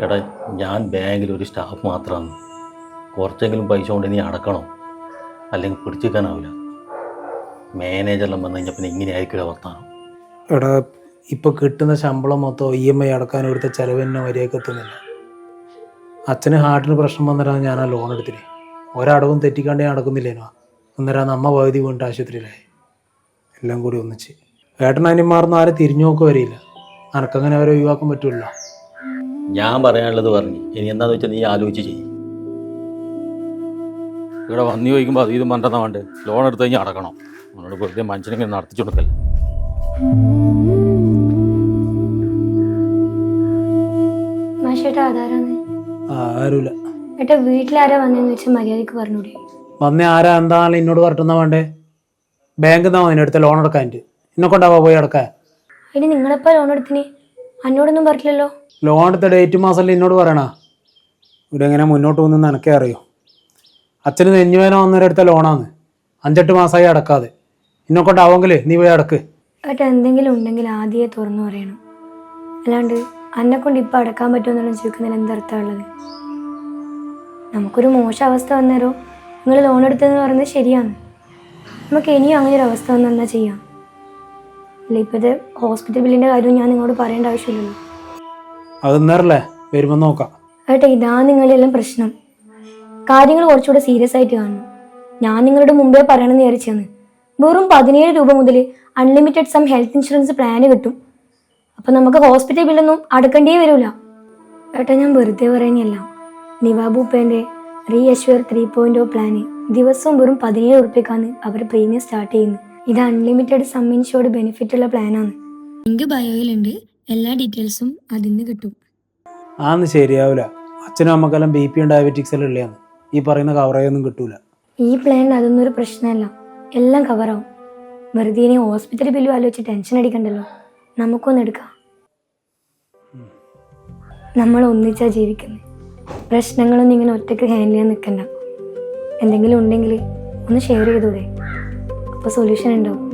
എടാ, ഞാൻ ബാങ്കിലൊരു സ്റ്റാഫ് മാത്രമാണ്. കുറച്ചെങ്കിലും പൈസ കൊണ്ട് നീ അടക്കണം, അല്ലെങ്കിൽ പിടിച്ചിരിക്കാനാവില്ല. മാനേജറെല്ലാം വന്നു കഴിഞ്ഞാൽ പിന്നെ ഇങ്ങനെ ആയിരിക്കില്ല വർത്താനം. എടാ, ഇപ്പോൾ കിട്ടുന്ന ശമ്പളം മൊത്തം EMI അടക്കാൻ ഇവിടുത്തെ ചിലവ് തന്നെ വരിയൊക്കെ എത്തുന്നില്ല. അച്ഛന് ഹാർട്ടിന് പ്രശ്നം വന്നിട്ടാണ് ഞാൻ ആ ലോൺ എടുത്തിട്ട്. ഒരടവും തെറ്റിക്കാണ്ടേ നടക്കുന്നില്ലേനോ. അന്നേരം അമ്മ പകുതി വീണിട്ട് ആശുപത്രിയിലായി. എല്ലാം കൂടി ഒന്നിച്ച് ഏട്ടനനിമാർന്ന് ആരും തിരിഞ്ഞു നോക്കുക വരില്ല. അനക്കങ്ങനെ അവരെ ഒഴിവാക്കാൻ പറ്റില്ല. ഞാൻ പറയാനുള്ളത് പറഞ്ഞു. ഇനി എന്താണെന്ന് വെച്ചാൽ നീ ആലോചിച്ച് ചെയ്യും. ഇവിടെ വന്നു ചോദിക്കുമ്പോൾ അത് ഇതും പറഞ്ഞാൽ വേണ്ടത്. ലോൺ എടുത്ത് കഴിഞ്ഞാൽ അടക്കണം. നമ്മളോട് വെറുതെ മനുഷ്യനെങ്കിലും നടത്തിച്ചു കൊടുക്കല്ല. ആരുമില്ല. ഏട്ടാ, വീട്ടിലാരാ വന്നതെന്ന് വെച്ചാൽ മര്യാദക്ക് പറഞ്ഞൂടെ? വന്നേ ആരാ എന്താണെങ്കിലും എന്നോട് പറഞ്ഞാ വേണ്ടേ? ബാങ്കിൽ നിന്നാ വന്നു എടുത്ത ലോൺ എടുക്കാൻ. എന്നെ കൊണ്ടാവാ പോയി അടക്കാൻ. അതിന് നിങ്ങളെപ്പോ ലോൺ എടുത്തിന്? എന്നോടൊന്നും പറഞ്ഞില്ലല്ലോ. ലോൺ എടുത്ത ഡേറ്റ് മാസമല്ലേ എന്നോട് പറയണ. ഇവിടെ എങ്ങനെ മുന്നോട്ട് പോകുന്നെന്ന് എനിക്കേ അറിയൂ. അച്ഛന് നെഞ്ഞുവേന വന്നവരെടുത്ത ലോണാണ്. 5-8 മാസമായി അടക്കാതെ. എന്നെ കൊണ്ടാവെങ്കിൽ നീ പോയി അടക്ക്. ഏട്ടാ, എന്തെങ്കിലും ഉണ്ടെങ്കിൽ ആദ്യമേ തുറന്നു പറയണം. അല്ലാണ്ട് എന്നെ കൊണ്ട് ഇപ്പം അടക്കാൻ പറ്റുമെന്നുള്ള ചോദിക്കുന്നതിൽ എന്തർത്ഥമുള്ളത്? നമുക്കൊരു മോശം അവസ്ഥ വന്നേരോ നിങ്ങൾ ലോൺ എടുത്തതെന്ന് പറയുന്നത് ശരിയാണ്. നമുക്ക് ഇനിയും അങ്ങനെ ഒരു അവസ്ഥ വന്നാൽ എന്നാ ചെയ്യാം? അല്ല, ഇപ്പോഴത്തെ ഹോസ്പിറ്റൽ ബില്ലിൻ്റെ കാര്യവും ഞാൻ നിങ്ങളോട് പറയേണ്ട ആവശ്യമില്ലല്ലോ. അത് നേരല്ലേ വരുമ്പോൾ നോക്കാം. ഏട്ടാ, ഇതാണ് നിങ്ങളെല്ലാം പ്രശ്നം. കാര്യങ്ങൾ കുറച്ചുകൂടെ സീരിയസ് ആയിട്ട് കാണണം. ഞാൻ നിങ്ങളുടെ മുമ്പേ പറയണമെന്ന് വിചാരിച്ചാണ്. വെറും 17 രൂപ മുതൽ unlimited sum health insurance plan കിട്ടും. അപ്പം നമുക്ക് ഹോസ്പിറ്റൽ ബില്ലൊന്നും അടക്കേണ്ടേ വരില്ല. ഏട്ടാ, ഞാൻ വെറുതെ പറയുന്നതല്ല. നിവാബൂപ്പേൻ്റെ റീഅഷ്യൂർ 3.0 പ്ലാന് ദിവസവും വെറും 17 ഉറുപ്പിക്കാണ് അവർ പ്രീമിയം സ്റ്റാർട്ട് ചെയ്യുന്നത്. ഇത് അൺലിമിറ്റഡ് സം ഇൻഷുർഡ് ബെനിഫിറ്റ് ഉള്ള പ്ലാനാണ്. ലിങ്ക് ബയോയിലുണ്ട്. എല്ലാ ഡീറ്റെയിൽസും അതിൽ നിന്ന് കിട്ടും. ആന്ന് ശരിയാവില്ല. അച്ഛനും അമ്മക്കെല്ലാം BP ഡയബറ്റിക്സ് എല്ലാം ഉള്ളതാണ്. ഈ പറയുന്ന കവറേയൊന്നും കിട്ടൂല. ഈ പ്ലാനിൽ അതൊന്നും ഒരു പ്രശ്നമല്ല. എല്ലാം കവറാവും. വെറുതെ ഇനി ഹോസ്പിറ്റൽ ബില്ലും ആലോചിച്ച് ടെൻഷൻ അടിക്കണ്ടല്ലോ. നമുക്കൊന്നും എടുക്കാം. നമ്മൾ ഒന്നിച്ചാ ജീവിക്കുന്നത്. പ്രശ്നങ്ങളൊന്നും ഇങ്ങനെ ഒറ്റയ്ക്ക് ഹാൻഡിൽ ചെയ്യാൻ നിൽക്കണ്ട. എന്തെങ്കിലും ഉണ്ടെങ്കിൽ ഒന്ന് ഷെയർ ചെയ്തൂടെ? അപ്പോൾ സൊല്യൂഷൻ ഉണ്ടാവും.